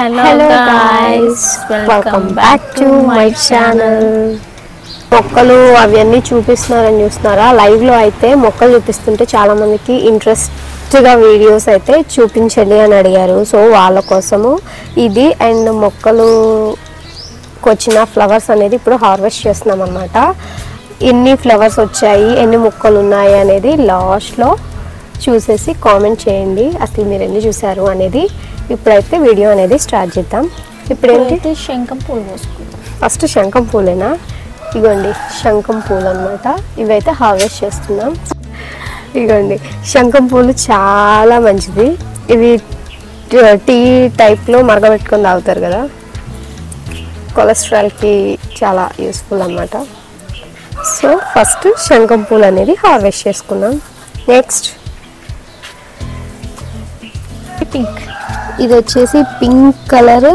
Hello guys, welcome back to my channel. మొక్కలు అవన్నీ చూపిస్తున్నారని చూస్తున్నారా? లైవ్ లో అయితే మొక్కలు చూపిస్తుంటే చాలా మందికి ఇంట్రెస్ట్ గా వీడియోస్ అయితే చూపించండి అని అడిగారు. సో వాళ్ళ కోసము ఇది అండ్ మొక్కలు వచ్చిన ఫ్లవర్స్ అనేది ఇప్పుడు హార్వెస్ట్ చేస్తున్నాం అన్నమాట. ఎన్ని ఫ్లవర్స్ వచ్చాయి, ఎన్ని మొక్కలు ఉన్నాయి అనేది లాస్ట్ లో చూసేసి కామెంట్ చేయండి. అసలు మీరు ఎన్ని చూసారు అనేది. ఇప్పుడైతే వీడియో అనేది స్టార్ట్ చేద్దాం. ఇప్పుడు ఏంటి, శంఖం పూలు పోసుకుంటాం. ఫస్ట్ శంఖం పూలేనా? ఇగోండి శంఖం పూలు అన్నమాట. ఇవైతే హార్వెస్ట్ చేస్తున్నాం. ఇగోండి శంఖం పూలు చాలా మంచిది. ఇవి టీ టైప్లో మరగబెట్టుకొని తాగుతారు కదా, కొలెస్ట్రాల్కి చాలా యూస్ఫుల్ అన్నమాట. సో ఫస్ట్ శంఖం పూలు అనేది హార్వెస్ట్ చేసుకున్నాం. నెక్స్ట్ పింక్, ఇది వచ్చేసి పింక్ కలర్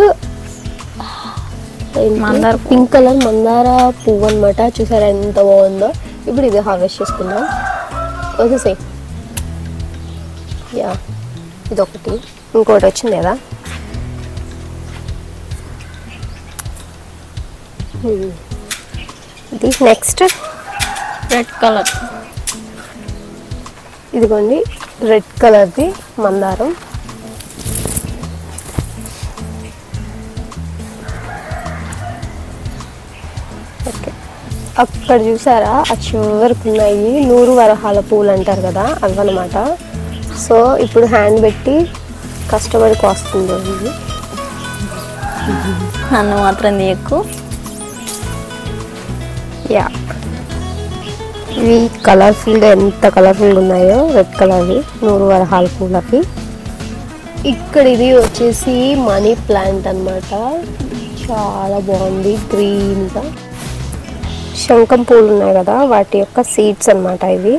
మందార పువ్వు అనమాట. చూసారా ఎంత బాగుందో. ఇప్పుడు ఇది హార్వెస్ట్ చేసుకుందాం. వచ్చేసి యా ఇదొకటి, ఇంకోటి వచ్చింది కదా. ఇది నెక్స్ట్ రెడ్ కలర్. ఇదిగోండి రెడ్ కలర్ది మందారం. ఓకే, అక్కడ చూసారా ఆ చివరికి ఉన్నాయి 100 వరహాల పూలు అంటారు కదా, అవన్నమాట. సో ఇప్పుడు హ్యాండ్ పెట్టి కష్టపడి కోస్తుంది. నన్ను మాత్రం తీయకు. యా, ఇవి కలర్ఫుల్గా ఎంత కలర్ఫుల్గా ఉన్నాయో, రెడ్ కలర్వి 100 వరహాల పూలకి. ఇక్కడ ఇది వచ్చేసి మనీ ప్లాంట్ అన్నమాట. చాలా బాగుంది గ్రీన్గా. శంఖం పూలు ఉన్నాయి కదా, వాటి యొక్క సీడ్స్ అన్నమాట ఇవి.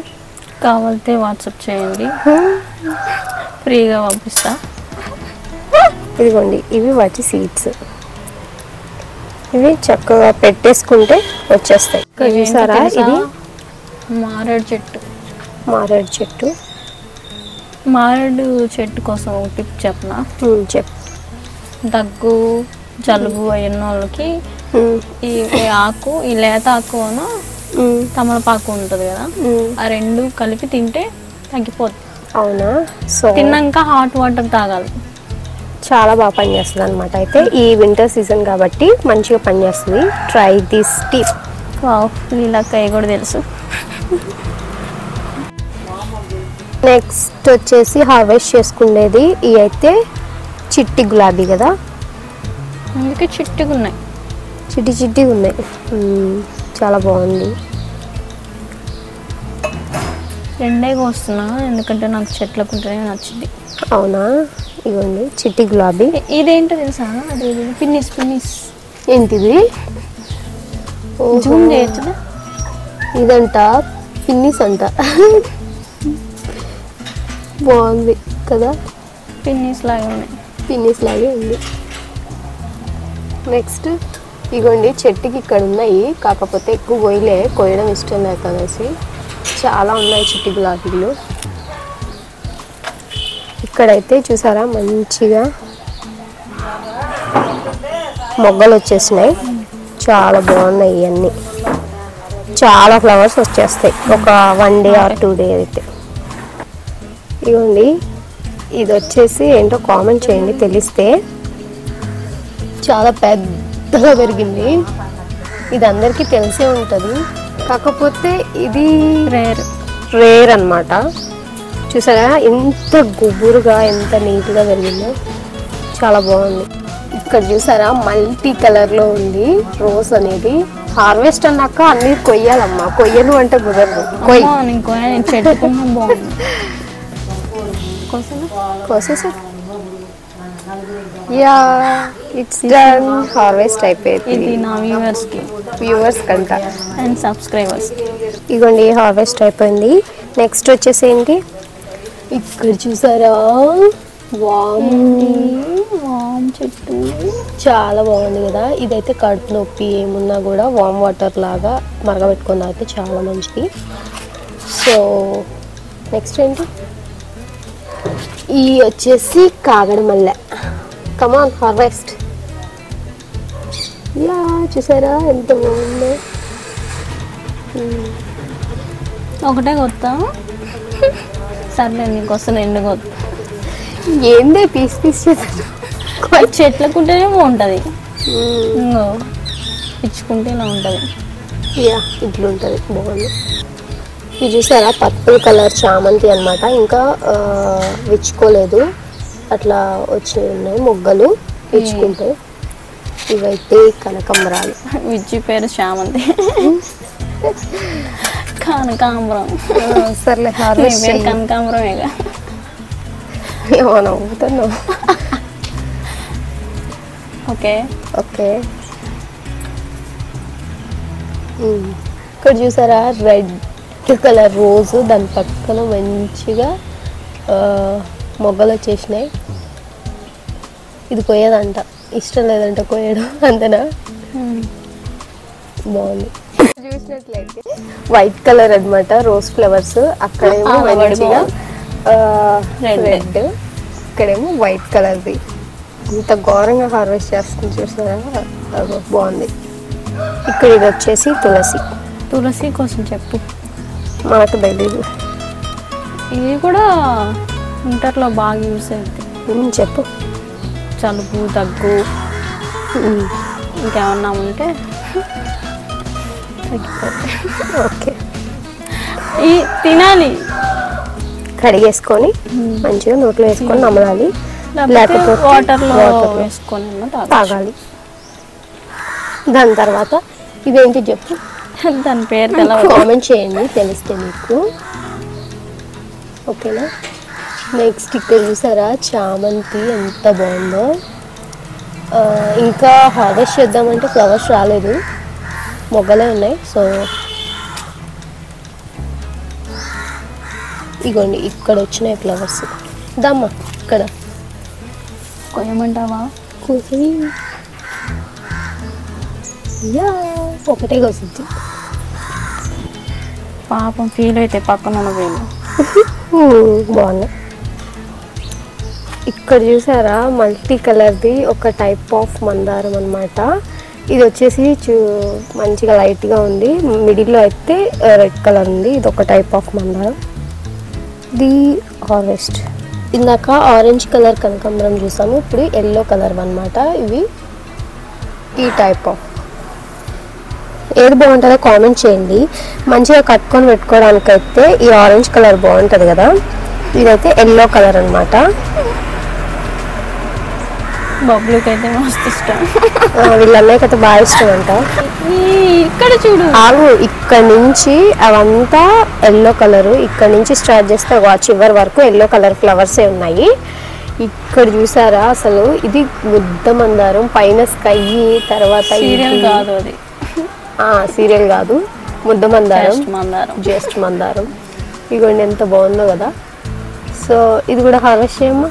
కావాలితే వాట్సాప్ చేయండి, ఫ్రీగా పంపిస్తా. ఇదిగోండి ఇవి వాటి సీడ్స్. ఇవి చక్కగా పెట్టేసుకుంటే వచ్చేస్తాయి. ఇక్కడ చూసారా ఇది మారేడు చెట్టు. మారేడు చెట్టు కోసం ఒక టిప్ చెప్పనా? దగ్గు జలుబు అయిన వాళ్ళకి ఈ ఆకు, ఈ లేత ఆకును తమలపాకు ఉంటుంది కదా, ఆ రెండు కలిపి తింటే తగ్గిపోతుంది. అవునా? సో తిన్నాక హాట్ వాటర్ తాగాలి. చాలా బాగా పనిచేస్తుంది అనమాట. అయితే ఈ వింటర్ సీజన్ కాబట్టి మంచిగా పనిచేస్తుంది. Try this tip. వీళ్ళకి కూడా తెలుసు. నెక్స్ట్ వచ్చేసి హార్వెస్ట్ చేసుకునేది ఇవి అయితే చిట్టి గులాబీ కదా. అందుకే చిట్టిగా ఉన్నాయి, చిట్టిగా ఉన్నాయి. చాలా బాగుంది. రెండే కోస్తున్నా ఎందుకంటే నాకు చెట్లకు ఉంటేనే నచ్చింది. అవునా? ఇవ్వండి చిట్టి గులాబీ. ఇదేంటో తెలుసా? అది పిన్నిస్. ఏంటిది? జూమ్ చేయొచ్చుదా? ఇదంట పిన్నిస్ అంట. బాగుంది కదా, పిన్నిస్ లాగే ఉన్నాయి. పిన్నిస్ లాగే ఉంది. నెక్స్ట్ ఇగోండి చెట్టుకి ఇక్కడ ఉన్నాయి, కాకపోతే ఎక్కువ కోయడం ఇష్టం లేక అనేసి చాలా ఉన్నాయి చిట్టి గులాబీలు. ఇక్కడైతే చూసారా మంచిగా మొగ్గలు వచ్చేసినాయి. చాలా బాగున్నాయి ఇవన్నీ. చాలా ఫ్లవర్స్ వచ్చేస్తాయి ఒక 1 డే ఆర్ 2 డే అయితే. ఇదిగోండి ఇది వచ్చేసి ఏంటో కామెంట్ చేయండి తెలిస్తే. చాలా పెద్దగా పెరిగింది. ఇది అందరికీ తెలిసే ఉంటుంది, కాకపోతే ఇది రేర్ అన్నమాట. చూసారా ఎంత గుబురుగా, ఎంత నీట్గా పెరిగిందో. చాలా బాగుంది. ఇక్కడ చూసారా మల్టీ కలర్లో ఉంది రోజ్ అనేది. హార్వెస్ట్ అన్నాక అన్ని కొయ్యాలమ్మా, కొయ్యను అంటే కుదరదు. కోసేసా? Yeah, it's done. హార్వెస్ట్ అయిపోయింది. ఇది నా వ్యూవర్స్ కంట అండ్ సబ్స్క్రైబర్స్. ఇగోండి హార్వెస్ట్ అయిపోయింది. నెక్స్ట్ వచ్చేసి ఏంటి, ఇక్కడ చూసారా వామ్ చెట్టు. చాలా బాగుంది కదా. ఇదైతే కడుపు నొప్పి ఏమున్నా కూడా వామ్ వాటర్ లాగా మరగబెట్టుకొని తాగితే చాలా మంచిది. సో నెక్స్ట్ ఏంటి, ఈ వచ్చేసి కాగడ మల్లె. కమాన్ హార్వెస్ట్. యా చూసారా ఎంత బాగుందో. ఒకటే కొత్త సర్లే నీకోసం రెండు కొత్త. ఏందే పీస్ చేస్తాను. చెట్లకుంటేనే బాగుంటుంది, ఇంకో పిచ్చుకుంటే ఇలా ఉంటుంది. యా ఇట్లా ఉంటుంది బాగుంది. ఇది చూసారా పర్పుల్ కలర్ చామంతి అనమాట. ఇంకా విచ్చుకోలేదు, అట్లా వచ్చినాయి ఉన్నాయి మొగ్గలు విచ్చుకుంటే. ఇవైతే కనకాంబరాలు. విచ్చి పేరు చామంతి, కనకాంబరం. సర్లే పేరు కనకాంబరమేగా. ఏమన్నా అవుతున్నావు. ఓకే ఓకే ఇక్కడ చూసారా రెడ్ కలర్ రోజు, దాని పక్కన మంచిగా మొగ్గలు వచ్చేసినాయి. ఇది కొయ్యదంట, ఇష్టం లేదంట కొయ్యడం, అంతేనా? బాగుంది. చూసినట్లయితే వైట్ కలర్ అన్నమాట రోజ్ ఫ్లవర్స్. అక్కడేమో మంచిగా రెడ్, ఇక్కడేమో వైట్ కలర్ది. ఇంత ఘోరంగా హార్వెస్ట్ చేస్తుంది చూసారా, బాగుంది. ఇక్కడ ఇది వచ్చేసి తులసి. తులసి కోసం చెప్పు, మనకు తెలీదు. ఇది కూడా ఇంటర్లో బాగా యూస్ అవుతుంది. చెప్పు. జలుబు దగ్గు ఇంకేమన్నా ఉంటే తగ్గిపోతాయి. ఓకే ఈ తినాలి, కడిగేసుకొని మంచిగా నోట్లో వేసుకొని నమలాలి, లేకపోతే వాటర్లో వేసుకొని తాగాలి. దాని తర్వాత ఇదేంటి చెప్పు, దాని పేరు కామెంట్ చేయండి తెలిస్తే మీకు. ఓకేనా? నెక్స్ట్ ఇక్కడ చూసారా చామంతి ఎంత బాగుందో. ఇంకా హార్వెస్ట్ చేద్దామంటే ఫ్లవర్స్ రాలేదు, మొగ్గలే ఉన్నాయి. సో ఇగోండి ఇక్కడ వచ్చినాయి ఫ్లవర్స్. దమ్మా ఇక్కడ కొయ్యమంటావా? కోసి ఒకటే కోసింది. పాపం ఫీల్ అయితే పక్కన ఉన్న వీళ్ళు. బాగుంది. ఇక్కడ చూసారా మల్టీ కలర్ది ఒక టైప్ ఆఫ్ మందారం అన్నమాట. ఇది వచ్చేసి మంచిగా లైట్గా ఉంది, మిడిల్లో అయితే రెడ్ కలర్ ఉంది. ఇది ఒక టైప్ ఆఫ్ మందారం. The harvest. ఇందాక ఆరెంజ్ కలర్ కనకాంబరం చూసాము, ఇప్పుడు ఎల్లో కలర్ అన్నమాట. ఇవి ఈ టైప్ ఆఫ్. ఏది బాగుంటుందో కామెంట్ చేయండి. మంచిగా కట్టుకొని పెట్టుకోవడానికి అయితే ఈ ఆరెంజ్ కలర్ బాగుంటుంది కదా, ఇదైతే ఎల్లో కలర్ అన్నమాట. బబ్లుకి అయితే మస్తు ఇష్టం, వీళ్ళన్నయ్యకి అయితే బాగా ఇష్టం అంట. ఇక్కడ చూడు ఆగు, ఇక్కడ నుంచి అవంతా ఎల్లో కలరు, ఇక్కడ నుంచి స్టార్ట్ చేస్తే చివరి వరకు ఎల్లో కలర్ ఫ్లవర్సే ఉన్నాయి. ఇక్కడ చూసారా అసలు ఇది ముద్ద మందారం, పైన స్కై, తర్వాత కాదు అది సీరియల్ కాదు, ముద్ద మందారం, జస్ట్ మందారం. ఇగోండి ఎంత బాగుందో కదా. సో ఇది కూడా హార్వెస్ట్ చేయమ్మా.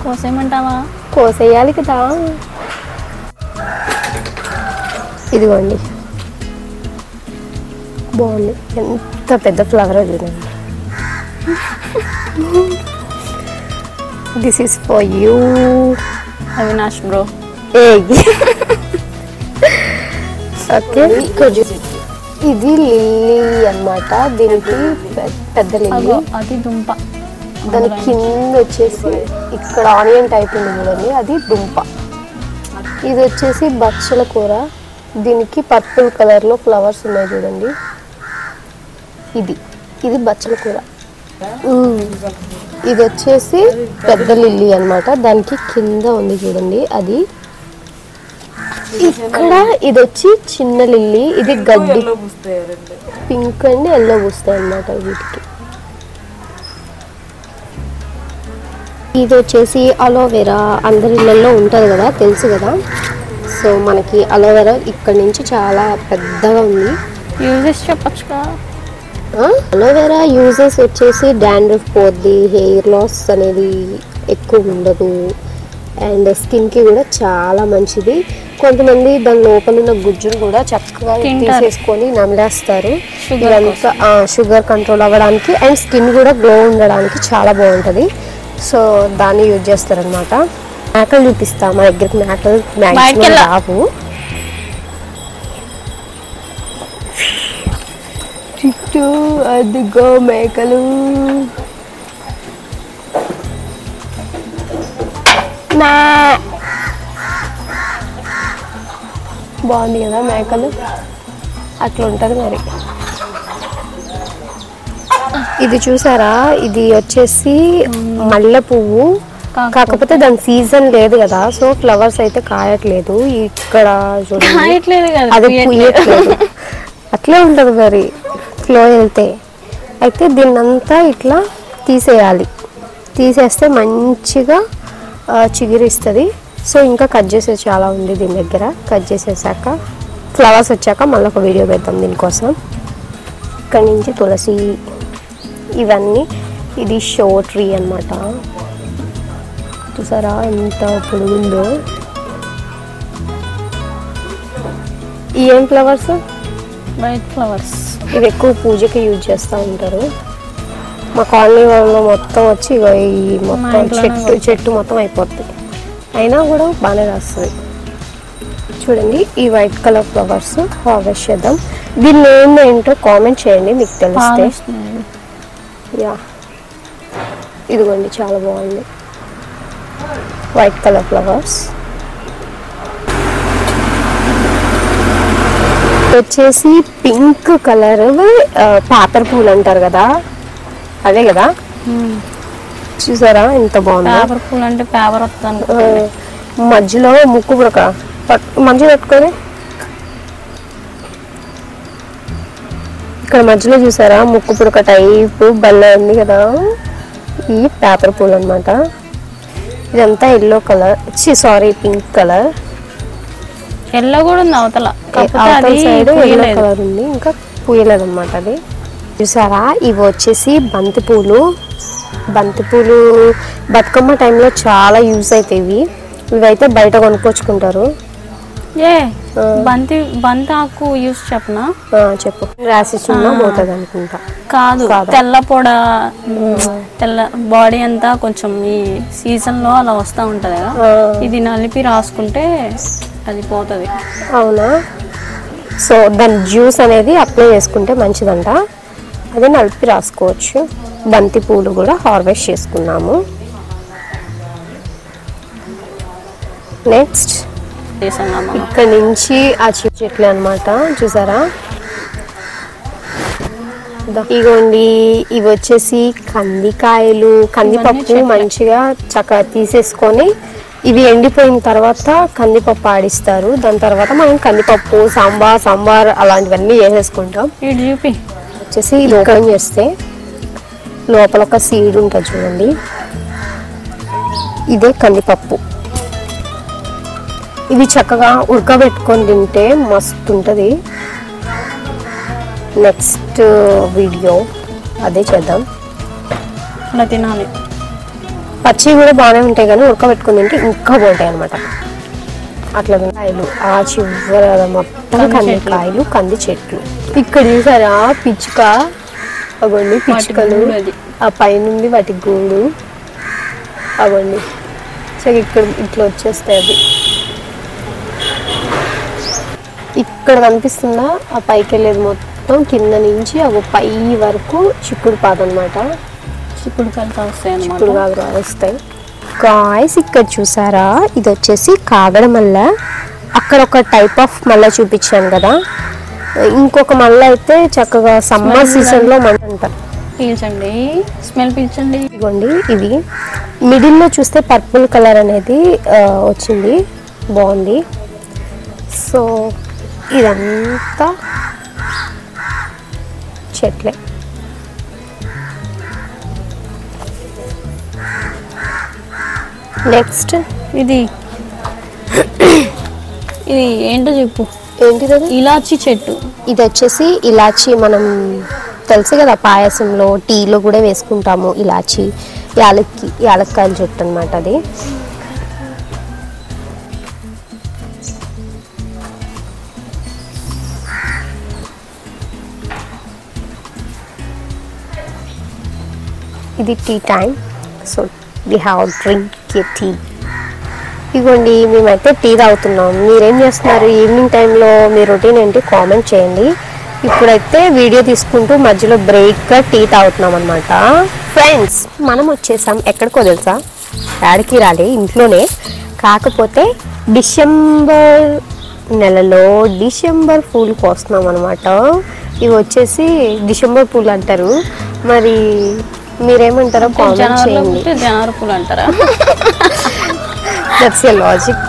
కోసేయమంటావా? కోసేయాలి కదా. ఇదిగోండి బాగుంది, ఎంత పెద్ద ఫ్లవర్ చూడండి. This is for you Avinash bro. Okay ఇది లిల్లీ అన్నమాట. దీనికి పెద్ద లిల్లీ, అది దుంప. దాని కింద వచ్చేసి ఇక్కడ ఆనియన్ టైప్ ఉంది చూడండి, అది దుంప. ఇది వచ్చేసి బచ్చల కూర. దీనికి పర్పుల్ కలర్లో ఫ్లవర్స్ ఉన్నాయి చూడండి, ఇది బచ్చల కూర. ఇది వచ్చేసి పెద్ద లిల్లీ అన్నమాట, దానికి కింద ఉంది చూడండి అది. ఇక్కడ ఇది వచ్చి చిన్న లిల్లీ, ఇది గడ్డి, పింక్ అండ్ ఎల్లో పూస్తాయి అన్నమాట వీటికి. ఇది వచ్చేసి అలోవెరా, అందరి ఇళ్ళల్లో ఉంటుంది కదా, తెలుసు కదా. సో మనకి అలోవెరా ఇక్కడ నుంచి చాలా పెద్దగా ఉంది. యూజెస్ చెప్పచ్చుగా. అలోవెరా యూజెస్ వచ్చేసి డాండ్రఫ్ పోద్ది, హెయిర్ లాస్ అనేది ఎక్కువ ఉండదు, అండ్ స్కిన్కి కూడా చాలా మంచిది. కొంతమంది దాని లోపల ఉన్న గుజ్జును కూడా చక్కగా తీసేసుకొని నమిలేస్తారు. ఇదంతా షుగర్ కంట్రోల్ అవ్వడానికి అండ్ స్కిన్ కూడా గ్లో ఉండడానికి చాలా బాగుంటుంది. సో దాన్ని యూజ్ చేస్తారనమాట. మేకలు చూపిస్తా. మా దగ్గరికి మేకలు మ్యాక్సిమం రావు. చుట్టూ అదిగో మేకలు. బాగుంది కదా మేకలు, అట్లా ఉంటుంది మరి. ఇది చూసారా, ఇది వచ్చేసి మల్లె పువ్వు, కాకపోతే దాని సీజన్ లేదు కదా, సో ఫ్లవర్స్ అయితే కాయట్లేదు. ఇక్కడ చూడండి అది పూయట్లేదు. అట్లే ఉంటుంది మరి ఫ్లో వెళ్తే. అయితే దీన్నంతా ఇట్లా తీసేయాలి. తీసేస్తే మంచిగా చిగురిస్తుంది. సో ఇంకా కట్ చేసేది చాలా ఉంది దీని దగ్గర. కట్ చేసేసాక ఫ్లవర్స్ వచ్చాక మళ్ళీ ఒక వీడియో పెడతాం దీనికోసం. ఇక్కడ నుంచి తులసి ఇవన్నీ. ఇది షో ట్రీ అన్నమాట. చూసారా ఎంత పొడుగుందో. ఏం ఫ్లవర్స్? White flowers. ఇవి ఎక్కువ పూజకి యూజ్ చేస్తూ ఉంటారు. మా కాలనీ వాళ్ళలో మొత్తం వచ్చి ఈ మొత్తం చెట్టు మొత్తం అయిపోతుంది. అయినా కూడా బాగానే రాస్తుంది. చూడండి ఈ వైట్ కలర్ ఫ్లవర్స్ హార్వెస్ట్ చేద్దాం. దీని నేమ్ ఏంటో కామెంట్ చేయండి మీకు తెలిస్తే. యా ఇదిగోండి చాలా బాగుంది వైట్ కలర్ ఫ్లవర్స్. వచ్చేసి పింక్ కలర్ పేపర్ పూలు అంటారు కదా, అదే కదా. చూసారా ఎంత బాగుంది. పేపర్ పూలు అంటే పేపర్ వస్తాను. మధ్యలో ముక్కు పుడక మంచిగా పెట్టుకొని ఇక్కడ మధ్యలో చూసారా ముక్కు పుడక టైప్ బల్ల ఉంది కదా. ఈ పేపర్ పూలు అన్నమాట. ఇదంతా yellow colour, sorry pink colour. Yellow కూడా ఉంది అవతల సైడ్ ఎల్లో కలర్ ఉంది, ఇంకా పూయలేదు అనమాట అది. చూసారా ఇవి వచ్చేసి బంతి పూలు. బంతి పూలు బతుకమ్మ టైంలో చాలా యూజ్ అవుతాయి. ఇవైతే బయట కొనుక్కొచ్చుకుంటారు. బంతి ఆకు యూస్ చెప్పనా? చెప్పు. రాసిస్తున్నా పోతుంది అనుకుంటా. కాదు, తెల్ల పొడ, తెల్ల బాడీ అంతా కొంచెం ఈ సీజన్ లో అలా వస్తూ ఉంటది కదా, ఇది నలిపి రాసుకుంటే అది పోతుంది. అవునా? సో దాని జ్యూస్ అనేది అప్లై చేసుకుంటే మంచిదంట. అదే నలిపి రాసుకోవచ్చు. బంతి పూలు కూడా హార్వెస్ట్ చేసుకున్నాము. నెక్స్ట్ ఇక్కడ నుంచి ఆ చెట్లు అన్నమాట. చూసారా ఇగోండి ఇవి వచ్చేసి కందికాయలు, కందిపప్పు మంచిగా చక్కగా తీసేసుకొని ఇవి ఎండిపోయిన తర్వాత కందిపప్పు ఆడిస్తారు. దాని తర్వాత మనం కందిపప్పు సాంబార్ అలాంటివన్నీ వేసేసుకుంటాం. వచ్చేసి ఇది ఓపెన్ చేస్తే లోపల ఒక సీడ్ ఉంటుంది చూడండి, ఇదే కందిపప్పు. ఇది చక్కగా ఉడకబెట్టుకొని తింటే మస్తు ఉంటుంది. నెక్స్ట్ వీడియో అదే చేద్దాం. అలా తినాలి. పచ్చి కూడా బాగానే ఉంటాయి కానీ ఉడకబెట్టుకొని తింటే ఇంకా బాగుంటాయి అనమాట. అట్లా కాయలు ఆ చివర మొత్తం కందికాయలు, కంది చెట్లు. ఇక్కడ చూసారా పిచ్చుక, అవ్వండి పిచ్చుకలు, ఆ పైనుండి వాటి గూడు అవ్వండి. సో ఇక్కడ ఇట్లా వచ్చేస్తాయి. అది ఇక్కడ కనిపిస్తుందా ఆ పైకి వెళ్ళేది మొత్తం కింద నుంచి అవి పై వరకు చిక్కుడు పాదు అనమాట. చిక్కుడు కాయలు వస్తాయి. గాయ్స్ ఇక్కడ చూసారా ఇది వచ్చేసి కాగడ మల్ల. అక్కడ ఒక టైప్ ఆఫ్ మల్ల చూపించాను కదా, ఇంకొక మల్ల అయితే చక్కగా సమ్మర్ సీజన్ లో మల్ల అంటారు. పీల్చండి, స్మెల్ పీల్చండి. ఇదిగోండి ఇది మిడిల్లో చూస్తే పర్పుల్ కలర్ అనేది వచ్చింది, బాగుంది. సో ఇదంతా చెట్లే. నెక్స్ట్ ఇది ఏంటో చెప్పు. ఏంటిది? ఇలాచి చెట్టు. ఇది వచ్చేసి ఇలాచి, మనం తెలుసు కదా పాయసంలో టీలో కూడా వేసుకుంటాము ఇలాచి. యాలక్కాయల చెట్టు అనమాట అది. ఇది tea time. So we have drink a tea. ఇదిగోండి మేమైతే టీ తాగుతున్నాం. మీరేం చేస్తున్నారు ఈవినింగ్ టైంలో? మీ రొటీన్ ఏంటి కామెంట్ చేయండి. ఇప్పుడైతే వీడియో తీసుకుంటూ మధ్యలో బ్రేక్గా టీ తాగుతున్నాం అనమాట. ఫ్రెండ్స్ మనం వచ్చేసాం ఎక్కడికో తెలుసా? యాడికి రాలే, ఇంట్లోనే. కాకపోతే డిసెంబర్ నెలలో డిసెంబర్ పూలు కోస్తున్నాం అనమాట. ఇవి వచ్చేసి డిసెంబర్ పూలు అంటారు. మరి మీరేమంటారో కామెంట్ చేయండి. జనవరి పూలు అంటారా? That's a logic.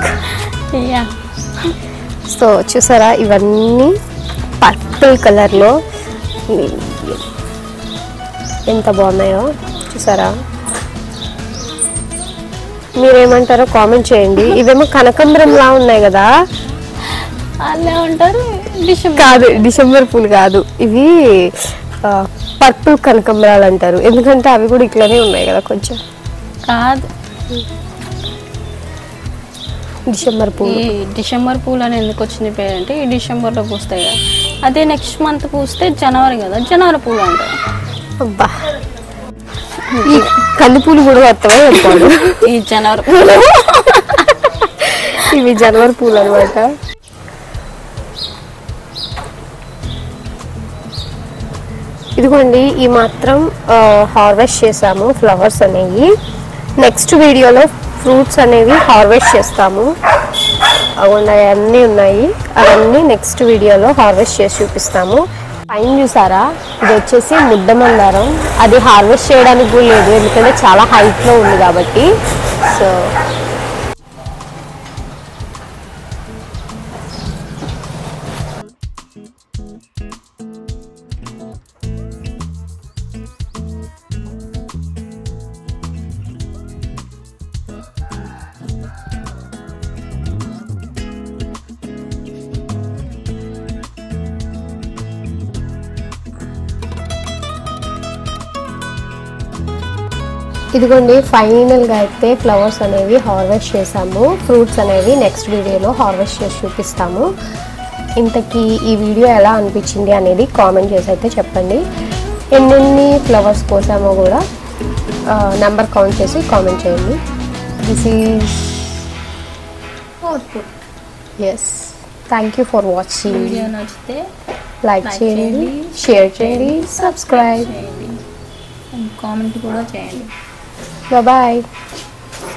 సో చూసారా ఇవన్నీ పర్పుల్ కలర్లో ఎంత బాగున్నాయో చూసారా? మీరేమంటారో కామెంట్ చేయండి. ఇవేమో కనకంబరంలా ఉన్నాయి కదా? అలా ఉంటారు. కాదు, డిసెంబర్ పూలు కాదు ఇవి, పర్పుల్ కనకంబరాలు అంటారు. ఎందుకంటే అవి కూడా ఇట్లానే ఉన్నాయి కదా కొంచెం. కాదు, డిసెంబర్ పూలు. ఈ డిసెంబర్ పూలు అని ఎందుకు వచ్చింది పేరు అంటే ఈ డిసెంబర్లో పూస్తాయి కదా. అదే నెక్స్ట్ మంత్ పూస్తే జనవరి కదా, జనవరి పూలు అంటారు. అబ్బా, ఈ కంది పూలు కూడా వస్తావా చెప్పాడు. ఈ జనవరి పూలు ఇవి జనవరి పూలు అనమాట. ఇదిగోండి ఈ మాత్రం హార్వెస్ట్ చేసాము ఫ్లవర్స్ అనేవి. నెక్స్ట్ వీడియోలో ఫ్రూట్స్ అనేవి హార్వెస్ట్ చేస్తాము. అవన్నీ ఉన్నాయి, అవన్నీ నెక్స్ట్ వీడియోలో హార్వెస్ట్ చేసి చూపిస్తాము. పైన చూసారా, ఇది వచ్చేసి ముద్ద మందారం. అది హార్వెస్ట్ చేయడానికి కూడా లేదు, ఎందుకంటే చాలా హైట్లో ఉంది కాబట్టి. సో ఇదిగోండి ఫైనల్గా అయితే ఫ్లవర్స్ అనేవి హార్వెస్ట్ చేసాము. ఫ్రూట్స్ అనేవి నెక్స్ట్ వీడియోలో హార్వెస్ట్ చేసి చూపిస్తాము. ఇంతకీ ఈ వీడియో ఎలా అనిపించింది అనేది కామెంట్ చేసి అయితే చెప్పండి. ఎన్నెన్ని ఫ్లవర్స్ కోసామో కూడా నెంబర్ కౌంట్ చేసి కామెంట్ చేయండి. This is output. Yes, thank you for watching. Video నచ్చితే లైక్ చేయండి, షేర్ చేయండి, సబ్స్క్రైబ్ చేయండి, కామెంట్ కూడా చేయండి. బాయ్.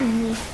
See you.